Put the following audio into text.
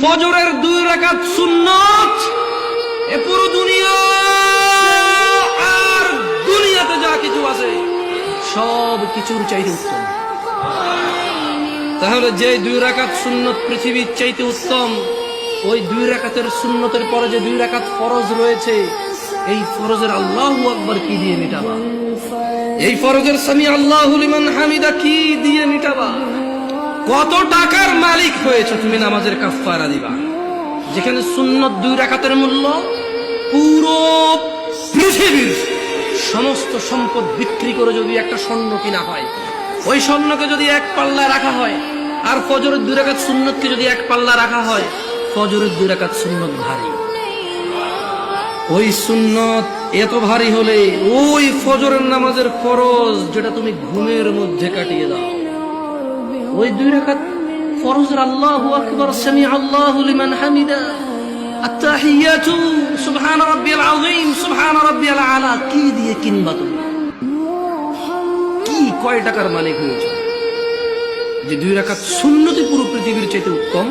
ফজরের 2 রাকাত সুন্নাত এ পুরো দুনিয়া আর দুনিয়াতে যা কিছু আছে সব কিছুর চাইতে উত্তম। তাহলে যে 2 রাকাত সুন্নত পৃথিবীর চাইতে উত্তম, ওই 2 রাকাতের সুন্নতের পরে যে 2 রাকাত ফরজ রয়েছে, এই ফরজের আল্লাহু আকবার কি দিয়ে মিটাবা? এই ফরজের সামি আল্লাহু লিমান হামিদা কি দিয়ে মিটাবা? কত টাকার মালিক হয়েছে তুমি নামাজের কাফারা দিবা? যেখানে সুন্নত 2 রাকাতের মূল্য পুরো পৃথিবীর সমস্ত সম্পদ বিক্রি করে যদি একটা স্বর্ণ কিনা হয়, ওই স্বর্ণকে যদি এক পাল্লা রাখা হয়, আর ফজরের 2 রাকাত সুন্নতকে যদি এক পাল্লা রাখা হয়, ফজরের 2 রাকাত সুন্নত ভারী। ওই সুন্নত এত ভারী হলে ওই ফজরের নামাজের ফরজ যেটা তুমি ঘুমের মধ্যে কাটিয়ে দাও, ওই 2 রাকাত ফরজের আল্লাহু আকবার, সামি আল্লাহু লিমান হামিদা, আত-তাহিয়াতু সুবহান রাব্বিয়াল আযীম, সুবহান রাব্বিয়াল আলা কি দিয়ে কিনবা তুমি? কি কয় টাকার মালিক হয়েছে যে 2 রাকাত সুন্নতই পুরো পৃথিবীর চাইতে উত্তম?